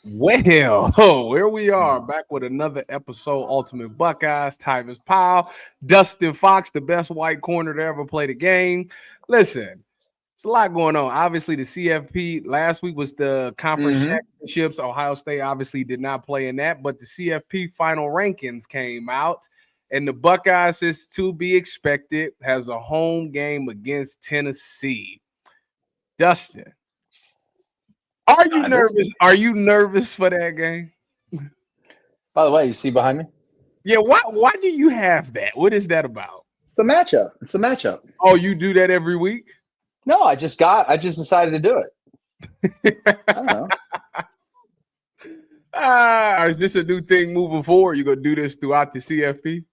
Well, here we are back with another episode, Ultimate Buckeyes. Tyvis Powell, Dustin Fox, the best white corner to ever play the game. Listen, it's a lot going on. Obviously, the CFP last week was the conference Mm-hmm. championships. Ohio State obviously did not play in that, but the CFP final rankings came out, and the Buckeyes is to be expected, has a home game against Tennessee. Dustin, are you This, nervous? Are you nervous for that game? by the way, you see behind me? Yeah, why do you have that? What is that about? It's the matchup. It's the matchup. Oh, you do that every week? No, I just decided to do it. I don't know. Is this a new thing moving forward? You gonna do this throughout the CFP?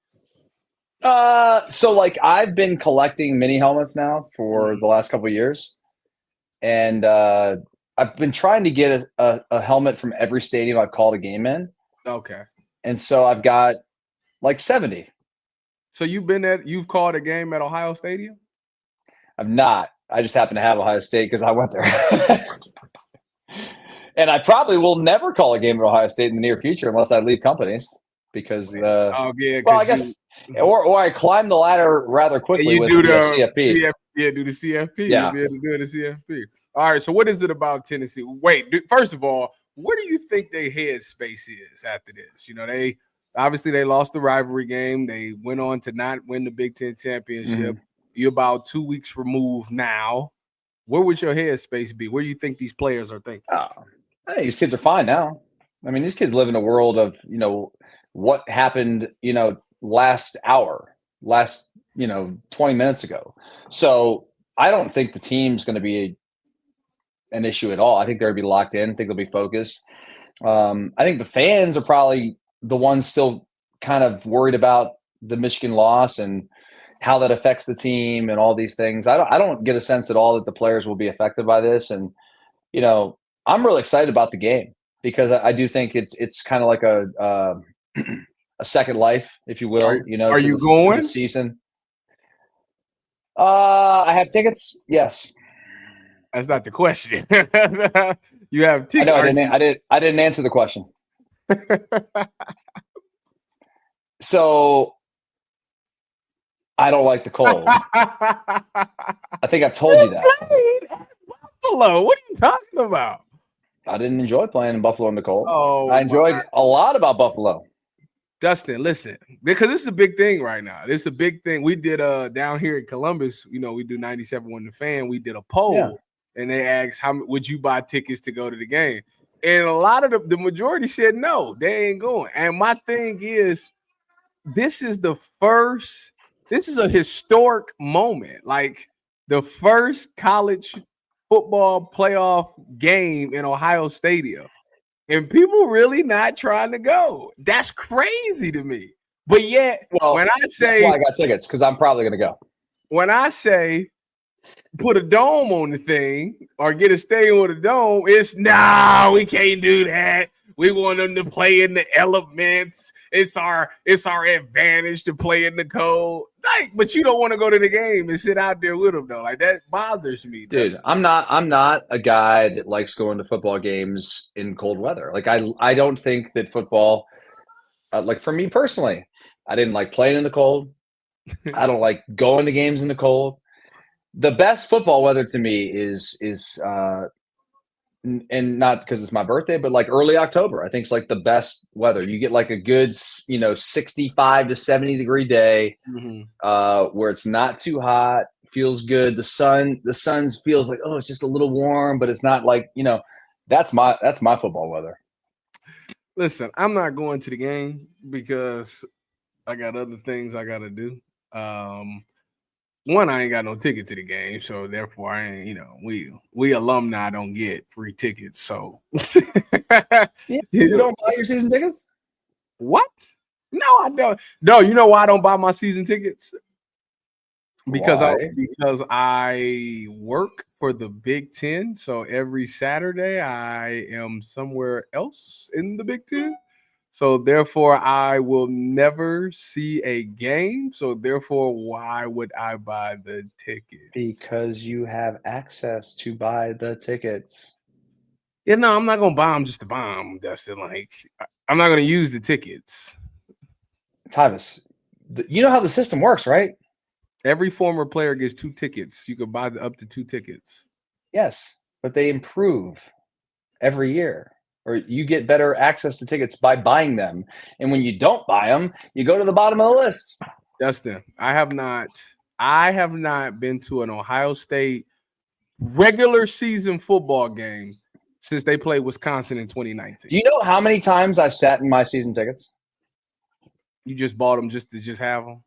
So like I've been collecting mini helmets now for the last couple of years, and I've been trying to get a helmet from every stadium I've called a game in, Okay. and so I've got like 70. So you've called a game at Ohio Stadium? I'm not. I just happen to have Ohio State because I went there. And I probably will never call a game at Ohio State in the near future unless I leave companies because Oh yeah, well, I guess or I climb the ladder rather quickly you with do the CFP. Yeah, do the CFP. Yeah. You'll be able to do it the CFP. All right. So what is it about Tennessee? Wait, first of all, what do you think their head space is after this? You know, they obviously they lost the rivalry game. They went on to not win the Big Ten championship. Mhm. You're about 2 weeks removed now. Where would your head space be? Where do you think these players are thinking? Oh, hey, these kids are fine now. I mean, these kids live in a world of, what happened, last hour, 20 minutes ago. So I don't think the team's going to be an issue at all. I think they're going to be locked in. I think they'll be focused. I think the fans are probably the ones still kind of worried about the Michigan loss and how that affects the team and all these things. I don't get a sense at all that the players will be affected by this. And, I'm really excited about the game because I do think it's kind of like a second life, if you will, Are to you the going? season. I have tickets. Yes. That's not the question. You have I tickets. know I didn't answer the question. So I don't like the cold. I think I've told you that. Buffalo. What are you talking about? I didn't enjoy playing in Buffalo in the cold. Oh, I enjoyed a lot about Buffalo. Dustin, listen, because this is a big thing right now. This is a big thing. We did down here in Columbus, we do 97 when the fan. We did a poll and they asked how would you buy tickets to go to the game? And a lot of the majority said no, they ain't going. And my thing is, this is a historic moment. Like the first college football playoff game in Ohio Stadium. And people really not trying to go. That's crazy to me. But yet, Well, that's why I got tickets because I'm probably going to go. When I say put a dome on the thing or get a stadium with a dome, it's we can't do that. We want them to play in the elements. It's our advantage to play in the cold. But you don't want to go to the game and sit out there with them though. Like that bothers me, dude. I'm not a guy that likes going to football games in cold weather. Like I don't think that football, like for me personally, I didn't like playing in the cold. I don't like going to games in the cold. The best football weather to me is and not because it's my birthday, but like early October. I think it's like the best weather. You get like a good 65 to 70 degree day where it's not too hot, feels good. The sun feels like, oh, it's just a little warm, but it's not like, that's my football weather. Listen, I'm not going to the game because I got other things I got to do. One, I ain't got no ticket to the game, so therefore I ain't, we alumni don't get free tickets. So You don't buy your season tickets? What? No, I don't. No, you know why I don't buy my season tickets? Because I work for the Big Ten. So every Saturday I am somewhere else in the Big Ten. So therefore, I will never see a game. So therefore, why would I buy the ticket? Because you have access to buy the tickets. Yeah, no, I'm not gonna buy them just to buy them, Dustin. Like, I'm not gonna use the tickets. Tyvis, you know how the system works, right? Every former player gets 2 tickets. You can buy up to 2 tickets. Yes, but they improve every year, or you get better access to tickets by buying them. And when you don't buy them, you go to the bottom of the list. Dustin, I have not been to an Ohio State regular season football game since they played Wisconsin in 2019. Do you know how many times I've sat in my season tickets? You just bought them just to have them?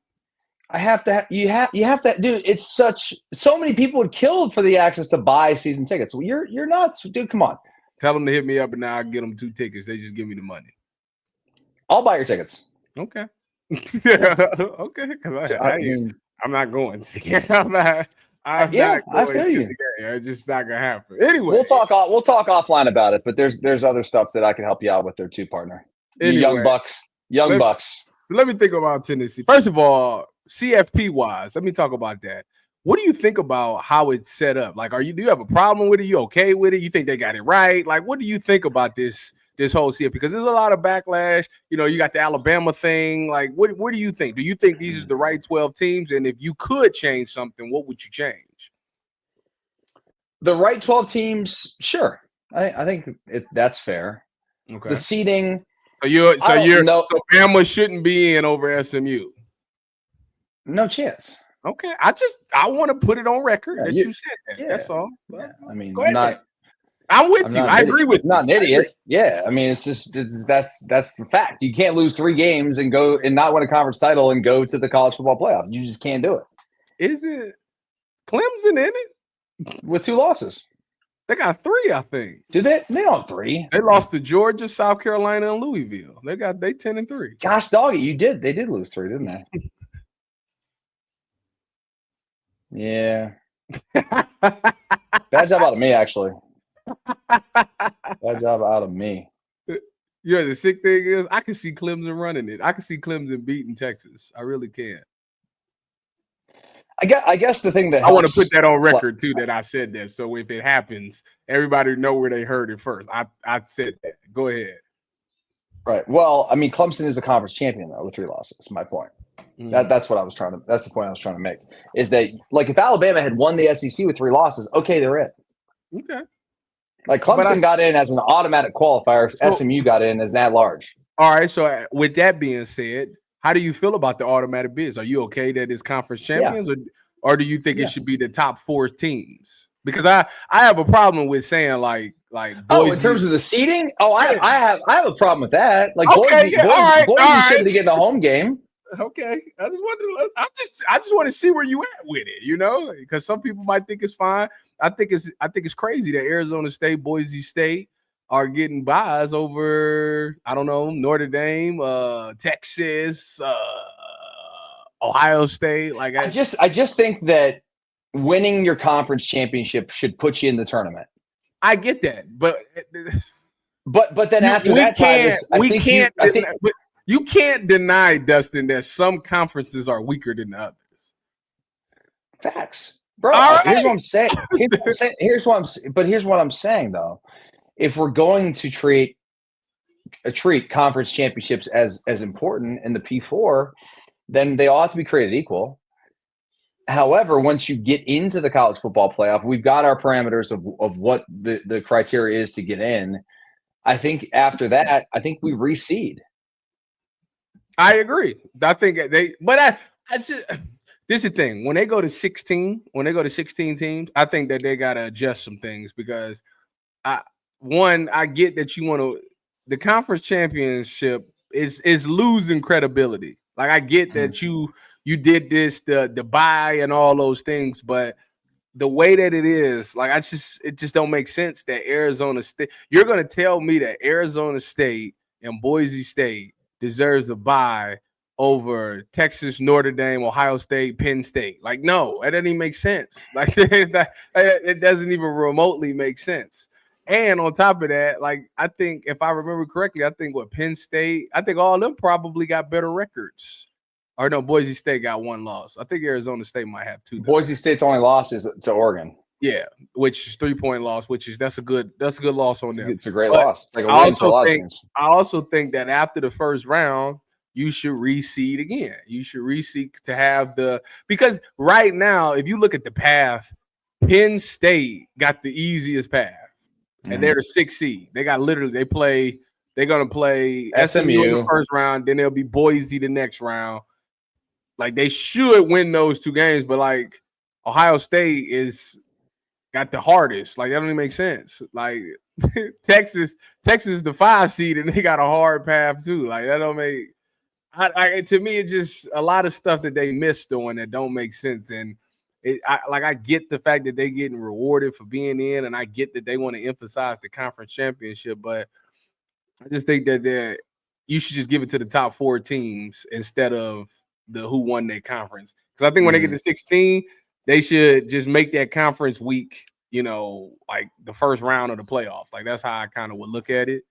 I have to. You have to, dude. It's so many people would kill for the access to buy season tickets. Well, you're nuts, dude. Come on. Tell them to hit me up, and now I get them 2 tickets. They just give me the money. I'll buy your tickets. Okay. Okay. Because I'm not going to. I'm not going to the game. It's just not gonna happen. Anyway, we'll talk offline about it. But there's other stuff that I can help you out with there too, partner. Anyway, young bucks. So let me think about Tennessee. First of all, CFP wise, let me talk about that. What do you think about how it's set up? Like, do you have a problem with it? You okay with it? You think they got it right? Like, what do you think about this whole CFP? Because there's a lot of backlash. You know, you got the Alabama thing. Like, what do you think? Do you think these is the right 12 teams? And if you could change something, what would you change? The right 12 teams, sure. I think that's fair. Okay. The seeding. So Bama shouldn't be in over SMU. No chance. Okay, I want to put it on record that you said that. Yeah, that's all. Yeah. I mean, I'm with you. I agree with you. Not an idiot. Yeah, I mean, it's that's the fact. You can't lose 3 games and go and not win a conference title and go to the college football playoff. You just can't do it. Is it Clemson in it with 2 losses? They got 3, I think. Do they? They don't have 3. They lost to Georgia, South Carolina, and Louisville. They 10-3. Gosh, doggy, they did lose 3, didn't they? Yeah. Bad job out of me, actually. Bad job out of me. Yeah, the sick thing is I can see Clemson running it. I can see Clemson beating Texas. I really can. I guess the thing that I want to put that on record too, that I said that. So if it happens, everybody know where they heard it first. I said that. Go ahead. Right. Well, I mean, Clemson is a conference champion though with 3 losses. My point. That's what I was trying to. That's the point I was trying to make. Is that like if Alabama had won the SEC with 3 losses, okay, they're in. Okay. Like Clemson got in as an automatic qualifier. So, SMU got in as at large. All right. So with that being said, how do you feel about the automatic bids? Are you okay that it's conference champions, or do you think it should be the top 4 teams? Because I have a problem with saying like Boise. In terms of the seeding, I have a problem with that. Like okay, Boise shouldn't be getting a home game. Okay, I just want to see where you at with it, you know, because some people might think it's fine. I think it's crazy that Arizona State, Boise State are getting buys over, I don't know, Notre Dame, Texas, Ohio State. Like I just think that winning your conference championship should put you in the tournament. I get that, but then after that, you can't deny, Dustin, that some conferences are weaker than the others. Facts, bro. Right. Here's what I'm saying. Here's what I'm saying though. If we're going to treat conference championships as important in the P4, then they ought to be created equal. However, once you get into the college football playoff, we've got our parameters of what the criteria is to get in. I think after that, we reseed. I agree. I think I just this is the thing. When they go to 16 teams, I think that they gotta adjust some things because I get that you want to the conference championship is losing credibility. Like I get that you did this, the bye and all those things, but the way that it is, like it just don't make sense that Arizona State, you're gonna tell me that Arizona State and Boise State deserves a bye over Texas, Notre Dame, Ohio State, Penn State. Like, no, that doesn't even make sense. Like, it doesn't even remotely make sense. And on top of that, like, I think if I remember correctly, Penn State, I think all of them probably got better records. Or no, Boise State got 1 loss. I think Arizona State might have 2. Boise State's only loss is to Oregon. Yeah, which is 3-point loss, that's a good loss on them. It's a great But loss. It's like a win for a lot of teams. I also think that after the first round, you should reseed again. You should reseed to have because right now, if you look at the path, Penn State got the easiest path, and they're the 6th seed. They're going to play SMU in the first round, then they'll be Boise the next round. Like they should win those 2 games, but like Ohio State got the hardest. Like that don't even make sense. Like Texas is the 5 seed and they got a hard path too. Like that don't make. To me, it's just a lot of stuff that they missed doing that don't make sense. And I get the fact that they're getting rewarded for being in, and I get that they want to emphasize the conference championship, but I just think that you should just give it to the top 4 teams instead of the who won their conference. Because I think when they get to 16, they should just make that conference week, like the first round of the playoff. Like that's how I kind of would look at it.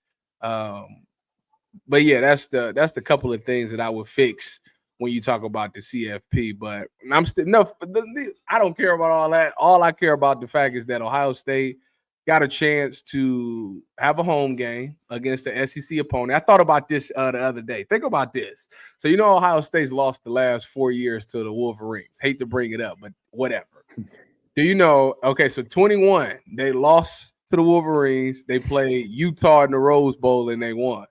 But yeah, that's the couple of things that I would fix when you talk about the CFP. But I'm still I don't care about all that. All I care about the fact is that Ohio State got a chance to have a home game against the SEC opponent. I thought about this the other day. Think about this. So Ohio State's lost the last 4 years to the Wolverines. Hate to bring it up, but whatever. Do you know? Okay, so 21, they lost to the Wolverines. They played Utah in the Rose Bowl and they won.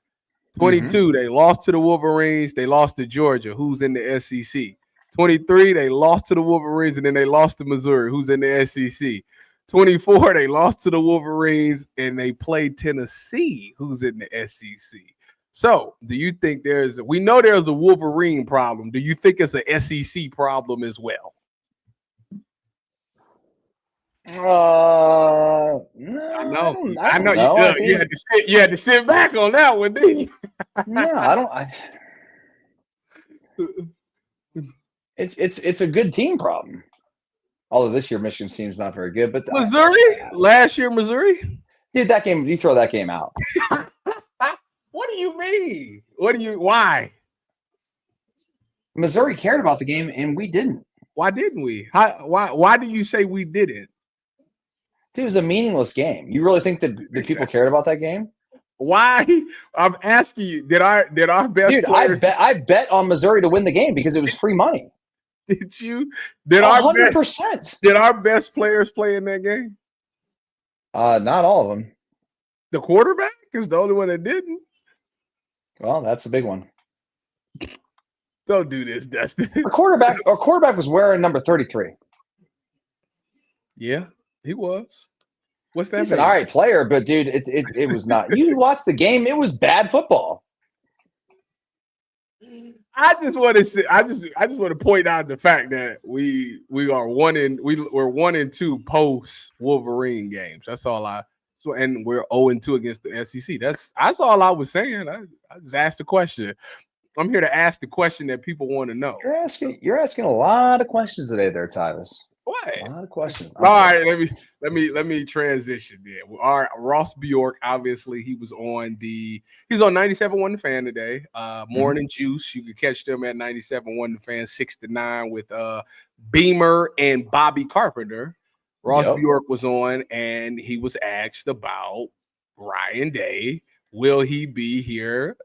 22, they lost to the Wolverines. They lost to Georgia, who's in the SEC. 23, they lost to the Wolverines, and then they lost to Missouri, who's in the SEC. 24, they lost to the Wolverines, and they played Tennessee, who's in the SEC. So, do you think we know there's a Wolverine problem. Do you think it's a SEC problem as well? No, I know. You had to sit back on that one, didn't you? No, I don't. It's a good team problem. Although this year Michigan's team's not very good, but last year Missouri, dude, that game, you throw that game out. What do you mean? Why? Missouri cared about the game and we didn't. Why didn't we? Why do you say we didn't? Dude, it was a meaningless game. You really think that the people cared about that game? Why? I'm asking you. Did our best? Dude, players... I bet on Missouri to win the game because it was free money. Did you? 100%. Did our best players play in that game? Not all of them. The quarterback is the only one that didn't. Well, that's a big one. Don't do this, Dustin. Our quarterback was wearing number 33. Yeah, he was. What's that? He's an all right player, but dude, it was not. You watched the game; it was bad football. I just want to point out the fact that we're 1-2 post Wolverine games. That's all and we're 0-2 against the SEC. That's all I was saying. I just asked the question. I'm here to ask the question that people want to know. You're asking a lot of questions today, there, Tyvis. What? A lot of questions. All right, let me transition there. All right, Ross Bjork, obviously he was on 97.1 The Fan today. Morning Juice, you can catch them at 97.1 The Fan 6 to 9 with Beamer and Bobby Carpenter. Ross Bjork was on, and he was asked about Ryan Day. Will he be here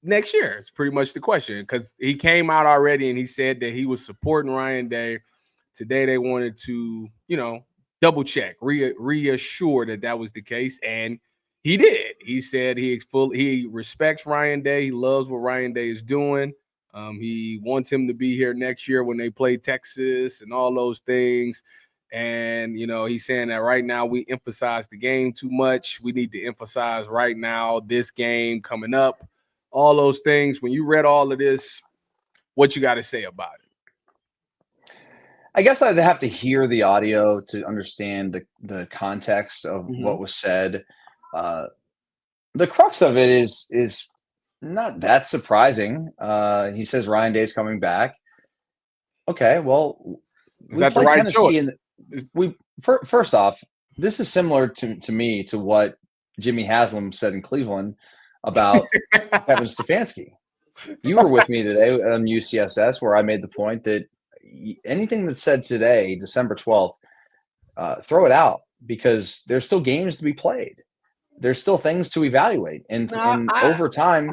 next year? It's pretty much the question, because he came out already and he said that he was supporting Ryan Day. Today they wanted to, double check, reassure that was the case, and he did. He said he respects Ryan Day. He loves what Ryan Day is doing. He wants him to be here next year when they play Texas and all those things. And, he's saying that right now we emphasize the game too much. We need to emphasize right now this game coming up, all those things. When you read all of this, what you got to say about it? I guess I'd have to hear the audio to understand the context of what was said. The crux of it is not that surprising. He says Ryan Day's coming back. Okay, well, is that the right choice? First off, this is similar to me to what Jimmy Haslam said in Cleveland about Kevin Stefanski. You were with me today on UCSS where I made the point that anything that's said today, December 12th, throw it out because there's still games to be played. There's still things to evaluate, and over time,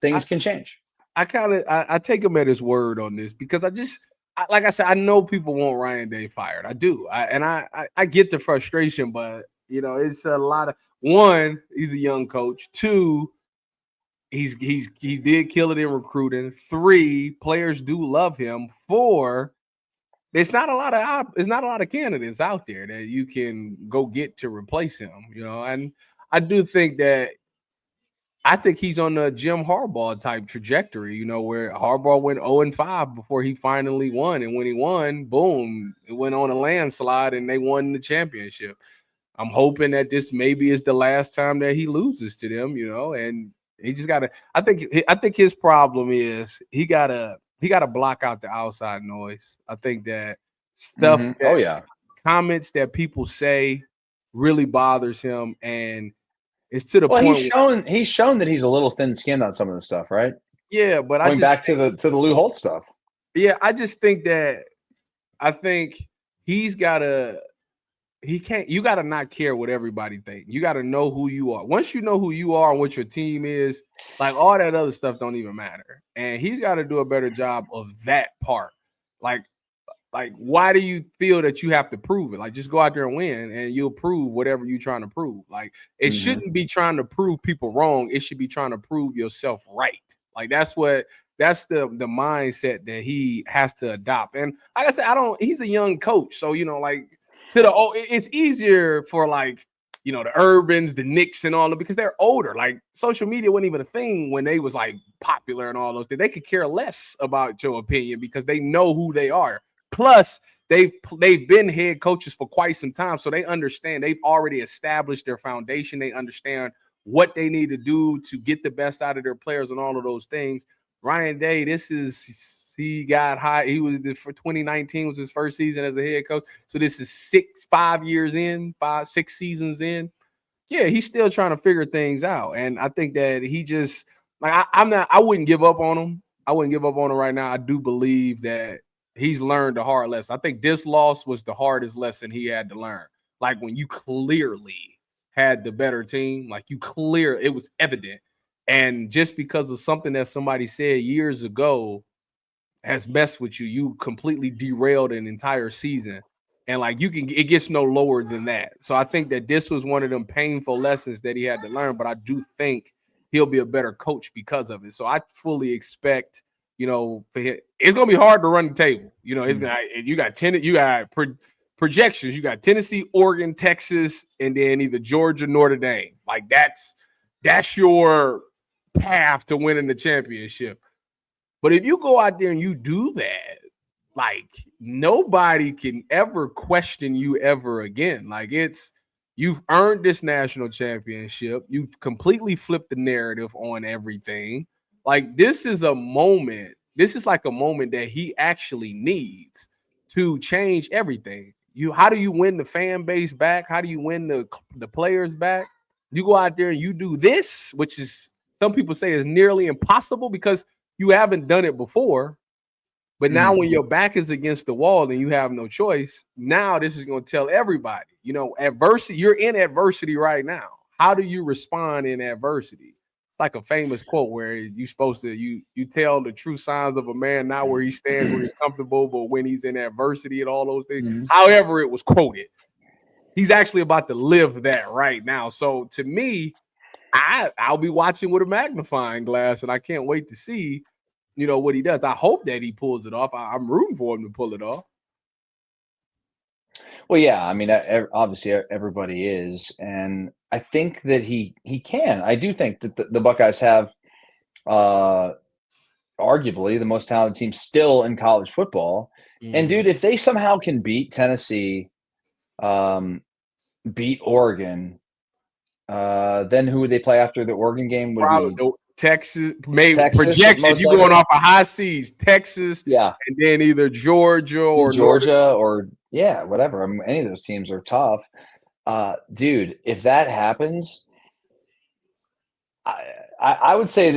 things can change. I take him at his word on this because like I said, I know people want Ryan Day fired. I do, I get the frustration, but it's a lot of one. He's a young coach. Two, he did kill it in recruiting. Three, players do love him. Four, it's not a lot of candidates out there that you can go get to replace him. And I do think that. I think he's on the Jim Harbaugh type trajectory, where Harbaugh went 0-5 before he finally won. And when he won, boom, it went on a landslide and they won the championship. I'm hoping that this maybe is the last time that he loses to them, and he just gotta. I think his problem is he gotta block out the outside noise. I think that stuff comments that people say really bothers him, and it's to the point. He's shown that he's a little thin-skinned on some of the stuff, right? Yeah, but going back to the Lou Holtz stuff. Yeah, I just think that he's gotta. He can't. You gotta not care what everybody thinks. You gotta know who you are. Once you know who you are and what your team is, like all that other stuff don't even matter. And he's got to do a better job of that part. Like, why do you feel that you have to prove it? Like, just go out there and win, and you'll prove whatever you're trying to prove. Like, it shouldn't be trying to prove people wrong. It should be trying to prove yourself right. Like, that's the mindset that he has to adopt. And like I said, he's a young coach. So, it's easier for the Urbans, the Knicks and all that because they're older. Like social media wasn't even a thing when they was like popular and all those things. They could care less about your opinion because they know who they are. Plus, they've been head coaches for quite some time, so they understand. They've already established their foundation. They understand what they need to do to get the best out of their players and all of those things. Ryan Day, he got high. He was for 2019 was his first season as a head coach. So this is 6 seasons in. Yeah, he's still trying to figure things out, and I think that he just I wouldn't give up on him. I wouldn't give up on him right now. I do believe that he's learned a hard lesson. I think this loss was the hardest lesson he had to learn. Like when you clearly had the better team, it was evident. And just because of something that somebody said years ago has messed with you, you completely derailed an entire season. And it gets no lower than that. So I think that this was one of them painful lessons that he had to learn, but I do think he'll be a better coach because of it. So I fully expect, it's going to be hard to run the table. You got projections. You got Tennessee, Oregon, Texas, and then either Georgia, Notre Dame. Like that's your path to winning the championship. But if you go out there and you do that, nobody can ever question you ever again. You've earned this national championship. You've completely flipped the narrative on everything. This is a moment. This is like a moment that he actually needs to change everything. How do you win the fan base back? How do you win the players back? You go out there and you do this, which is some people say is nearly impossible because you haven't done it before. But now when your back is against the wall and you have no choice, now this is going to tell everybody, adversity, you're in adversity right now. How do you respond in adversity? It's like a famous quote where you're supposed to, you tell the true signs of a man, not where he stands, where he's comfortable, but when he's in adversity and all those things. However it was quoted, he's actually about to live that right now. So to me, I'll be watching with a magnifying glass, and I can't wait to see, what he does. I hope that he pulls it off. I'm rooting for him to pull it off. Well, yeah, I mean, obviously everybody is, and I think that he can. I do think that the Buckeyes have arguably the most talented team still in college football. And dude, if they somehow can beat Tennessee, beat Oregon, then who would they play after the Oregon game? Probably Texas, maybe projections. You're going off of high seas, Texas, and then either Georgia or whatever. I mean, any of those teams are tough. Dude, if that happens, I would say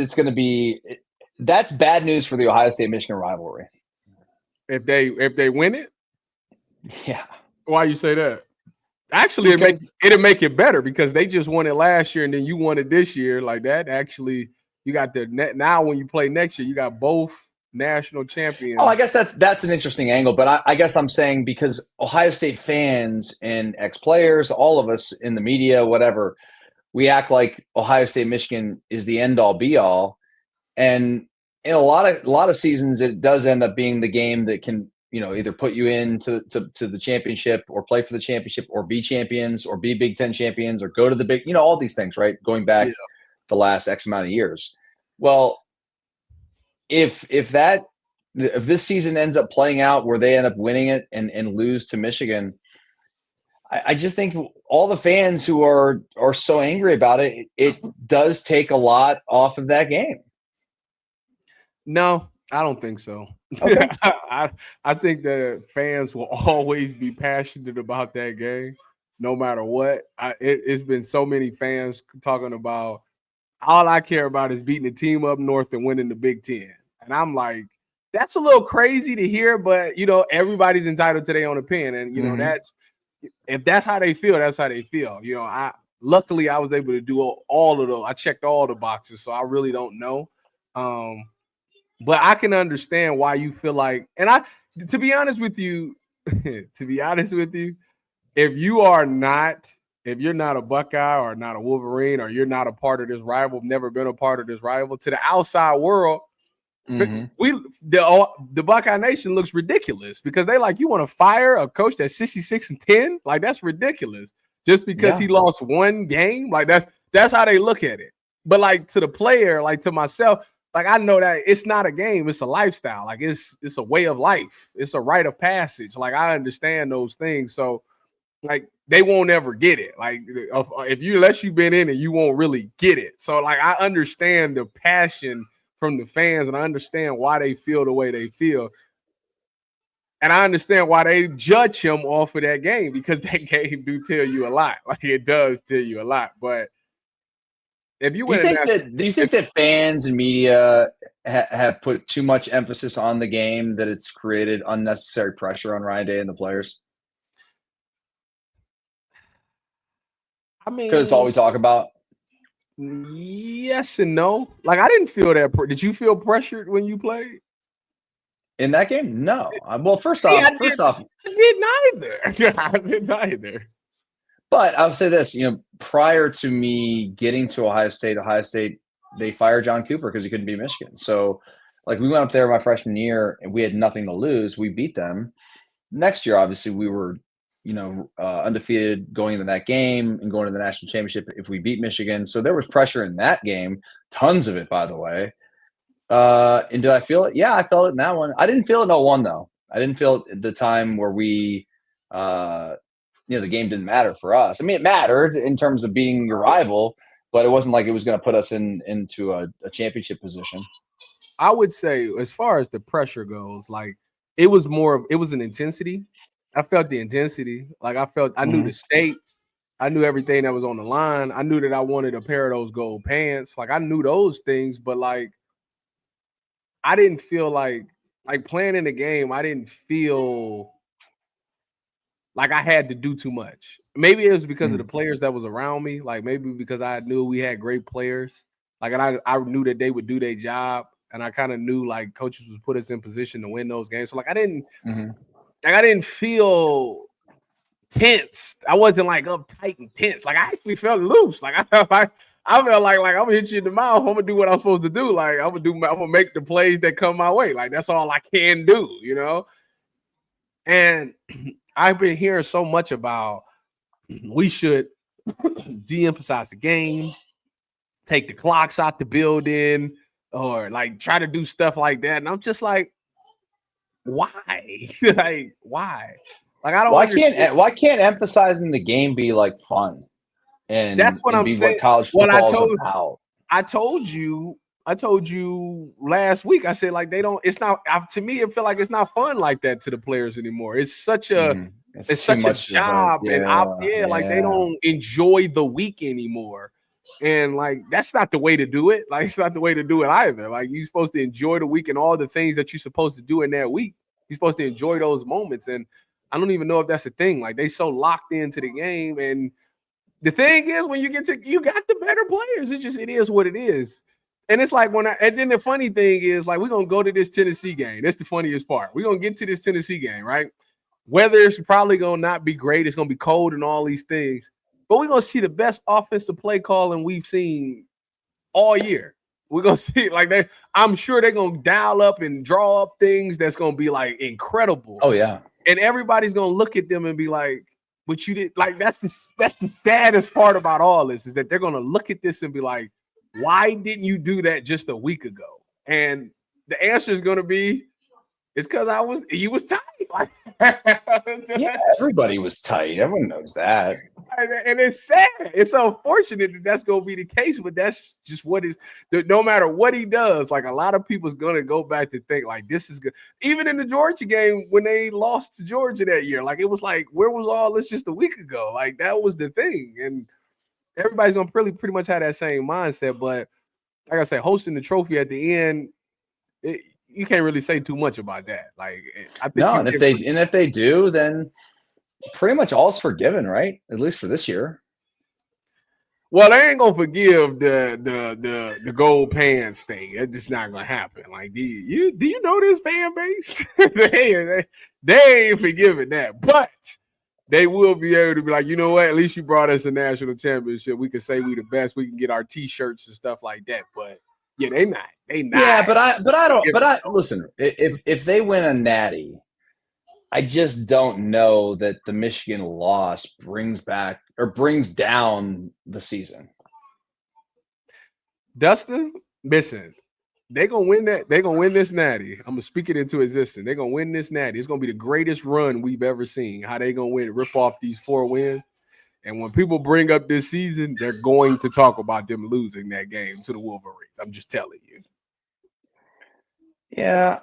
that's bad news for the Ohio State-Michigan rivalry. If they win it? Yeah. Why you say that? Actually, it'll make it better because they just won it last year and then you won it this year. Like that, actually, you got the net now. When you play next year, you got both national champions. Oh, I guess that's an interesting angle, but I guess I'm saying because Ohio State fans and ex-players, all of us in the media, whatever, we act like Ohio State, Michigan is the end all be all, and in a lot of seasons, it does end up being the game that can either put you into to the championship or play for the championship or be champions or be Big Ten champions or go to the big all these things, right? Going back the last X amount of years. Well, if this season ends up playing out where they end up winning it and lose to Michigan, I just think all the fans who are so angry about it, it does take a lot off of that game. No, I don't think so. Okay. I think the fans will always be passionate about that game, no matter what. It's been so many fans talking about all I care about is beating the team up north and winning the Big Ten. And I'm like, that's a little crazy to hear, but everybody's entitled to their own opinion. And that's if that's how they feel, that's how they feel. Luckily I was able to do all of those. I checked all the boxes, so I really don't know. But I can understand why you feel like, and to be honest with you, if you're not a Buckeye or not a Wolverine or you're not a part of this rival, never been a part of this rival, to the outside world, the Buckeye Nation looks ridiculous because they like, you want to fire a coach that's 66-10? Like, that's ridiculous. Just because he lost one game, like that's how they look at it. But like to the player, like to myself, like I know that it's not a game, it's a lifestyle. Like it's a way of life. It's a rite of passage. Like I understand those things. So like they won't ever get it. Like unless you've been in it, you won't really get it. So like I understand the passion from the fans and I understand why they feel the way they feel. And I understand why they judge him off of that game because that game do tell you a lot. Like it does tell you a lot. But if you do you think that fans and media have put too much emphasis on the game, that it's created unnecessary pressure on Ryan Day and the players? I mean, because it's all we talk about. Yes and no. Like I didn't feel that. Did you feel pressured when you played in that game? No. Well, first off, I didn't either. But I'll say this, prior to me getting to Ohio State, they fired John Cooper because he couldn't beat Michigan. So, like, we went up there my freshman year and we had nothing to lose. We beat them. Next year, obviously, we were, undefeated going into that game and going to the national championship if we beat Michigan. So there was pressure in that game, tons of it, by the way. And did I feel it? Yeah, I felt it in that one. I didn't feel it in 0-1, though. I didn't feel it at the time where we the game didn't matter for us. I mean, it mattered in terms of beating your rival, but it wasn't like it was going to put us into a championship position. I would say, as far as the pressure goes, like it was an intensity. I felt the intensity. Like I knew the stakes. I knew everything that was on the line. I knew that I wanted a pair of those gold pants. Like I knew those things, but like I didn't feel like playing in the game. I didn't feel like I had to do too much. Maybe it was because of the players that was around me. Like maybe because I knew we had great players. Like, and I knew that they would do their job. And I kind of knew like coaches would put us in position to win those games. So like I didn't feel tense. I wasn't like uptight and tense. Like I actually felt loose. Like I felt like I'm gonna hit you in the mouth. I'm gonna do what I'm supposed to do. Like I'm gonna make the plays that come my way. Like that's all I can do, And I've been hearing so much about we should de-emphasize the game, take the clocks out the building, or like try to do stuff like that. And I'm just like, why? Like, why? Like, I don't. Why can't emphasizing the game be like fun? And that's what I'm saying. What college football is about. I told you last week. I said like they don't. It's not. To me, it feel like it's not fun like that to the players anymore. It's such a. It's such a job, like they don't enjoy the week anymore. And like that's not the way to do it. Like it's not the way to do it either. Like you're supposed to enjoy the week and all the things that you're supposed to do in that week. You're supposed to enjoy those moments. And I don't even know if that's a thing. Like they so locked into the game, and the thing is, when you get to, you got the better players. It is what it is. And it's like and then the funny thing is, like, we're gonna go to this Tennessee game. That's the funniest part. We're gonna get to this Tennessee game, right? Weather's probably gonna not be great. It's gonna be cold and all these things, but we're gonna see the best offensive play calling we've seen all year. We're gonna see like that. I'm sure they're gonna dial up and draw up things that's gonna be like incredible. Oh yeah. And everybody's gonna look at them and be like, "But you did." Like that's the saddest part about all this is that they're gonna look at this and be like, "Why didn't you do that just a week ago?" And the answer is gonna be, "It's because you was tight." Like, yeah, everybody was tight. Everyone knows that. And it's sad. It's unfortunate that that's gonna be the case, but that's just what is. No matter what he does, like a lot of people's gonna go back to think like this is good. Even in the Georgia game when they lost to Georgia that year, like it was like, where was all this just a week ago? Like that was the thing, and everybody's gonna pretty much have that same mindset. But like I said, hosting the trophy at the end, you can't really say too much about that. Like I think no, and if they do, then pretty much all's forgiven, right? At least for this year. Well, they ain't gonna forgive the gold pants thing. It's just not gonna happen. Like, do you know this fan base? they ain't forgiving that, but they will be able to be like, you know what? At least you brought us a national championship. We can say we the best. We can get our T-shirts and stuff like that. But yeah, they not. Yeah, but I listen. If they win a natty, I just don't know that the Michigan loss brings down the season. Dustin, listen, they're gonna win that. They're gonna win this natty. I'm gonna speak it into existence. They're gonna win this natty. It's gonna be the greatest run we've ever seen. How they gonna rip off these 4 wins. And when people bring up this season, they're going to talk about them losing that game to the Wolverines. I'm just telling you. Yeah.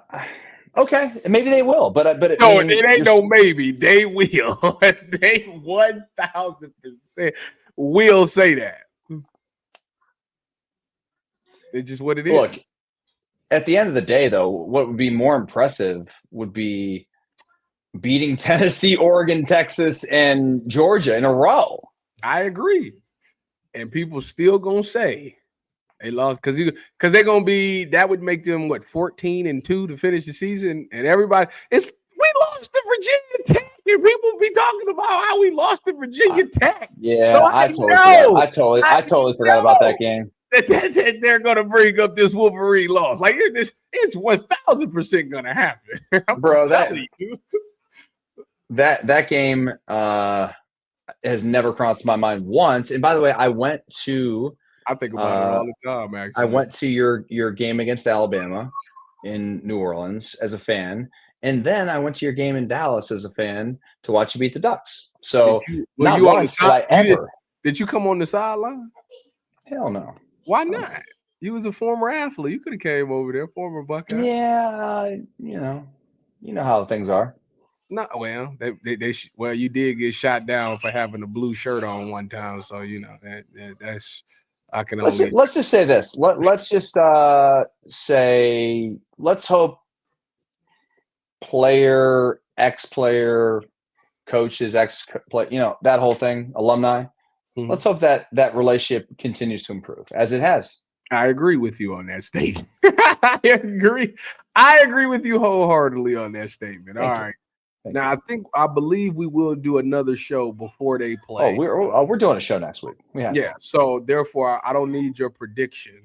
Okay, maybe they will, but it ain't no maybe. They will. They 1,000% will say that. It's just what it is. Look, at the end of the day, though, what would be more impressive would be beating Tennessee, Oregon, Texas, and Georgia in a row. I agree, and people still gonna say they lost because they're gonna be, that would make them 14-2 to finish the season, and everybody we lost to Virginia Tech, and people be talking about how we lost to Virginia Tech. Yeah, so I totally forgot about that game. That they're gonna bring up this Wolverine loss. Like it's 1,000% gonna happen. Bro, that game has never crossed my mind once. And by the way, I think about it all the time, actually. I went to your game against Alabama in New Orleans as a fan, and then I went to your game in Dallas as a fan to watch you beat the Ducks. So did you come on the sideline? Hell no. Why not? You was a former athlete. You could have came over there, former Buckeye. Yeah, you know how things are. No, well, you did get shot down for having a blue shirt on one time, so you know that's. I can only. Let's just say this. Let's just say let's hope ex-player, coaches, ex-player, that whole thing, alumni. Mm-hmm. Let's hope that relationship continues to improve as it has. I agree with you on that statement. I agree with you wholeheartedly on that statement. All right. Now, I believe we will do another show before they play. We're doing a show next week. Yeah. So therefore, I don't need your prediction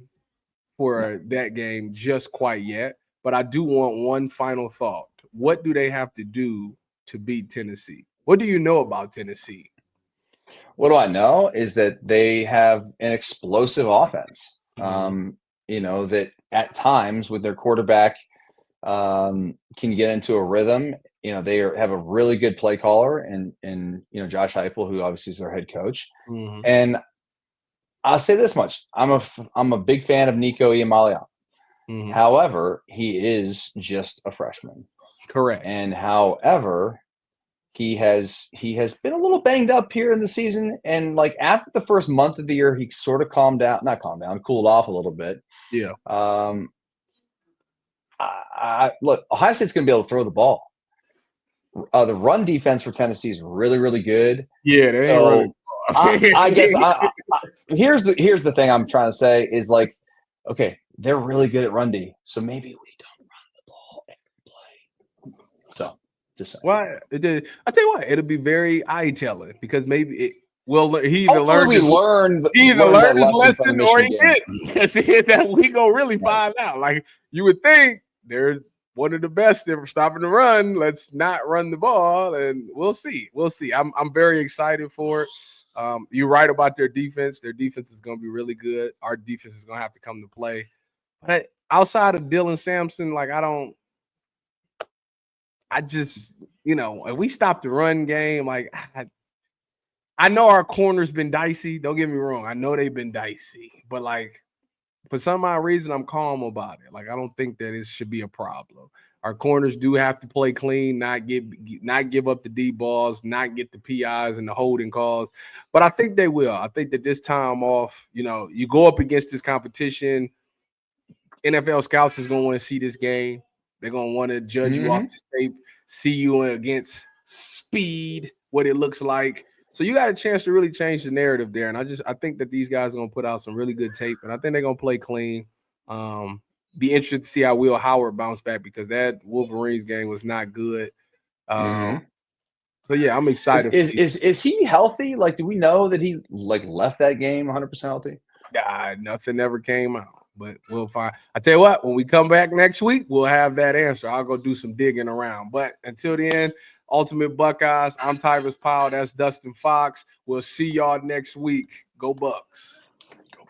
for that game just quite yet, but I do want one final thought. What do they have to do to beat Tennessee? What do you know about Tennessee? What do I know is that they have an explosive offense. Mm-hmm. That at times with their quarterback can get into a rhythm. They have a really good play caller and Josh Heupel, who obviously is their head coach. Mm-hmm. And I'll say this much: I'm a big fan of Nico Iamaleava. Mm-hmm. However, he is just a freshman. Correct. And however, he has been a little banged up here in the season, and like after the first month of the year, he sort of cooled off a little bit. Yeah. Look, Ohio State's going to be able to throw the ball. The run defense for Tennessee is really, really good. Yeah, they so ain't really. I guess here's the thing I'm trying to say is like, okay, they're really good at run D, so maybe we don't run the ball every play. So just saying. Well, I tell you what, it'll be very eye-telling because maybe it will. He either Hopefully learned we learned his that lesson from the lesson or Michigan he game. didn't. Because that we gonna really find out. Like you would think they're one of the best at stopping the run. Let's not run the ball, and we'll see. We'll see. I'm very excited for it. You're right about their defense. Their defense is going to be really good. Our defense is going to have to come to play. But outside of Dylan Sampson, like I just, if we stop the run game, like I know our corner's been dicey. Don't get me wrong. I know they've been dicey, but like for some odd reason, I'm calm about it. Like I don't think that it should be a problem. Our corners do have to play clean, not give up the deep balls, not get the PIs and the holding calls. But I think they will. I think that this time off, you go up against this competition. NFL scouts is going to want to see this game. They're going to want to judge you off this tape, see you against speed, what it looks like. So you got a chance to really change the narrative there. And I think that these guys are going to put out some really good tape, and I think they're going to play clean. Be interested to see how Will Howard bounce back because that Wolverines game was not good. So yeah, I'm excited. Is he healthy? Like, do we know that he left that game 100% healthy? Nothing ever came out. But we'll find. I tell you what, when we come back next week, we'll have that answer. I'll go do some digging around. But until then, Ultimate Buckeyes, I'm Tyrus Powell. That's Dustin Fox. We'll see y'all next week. Go Bucks.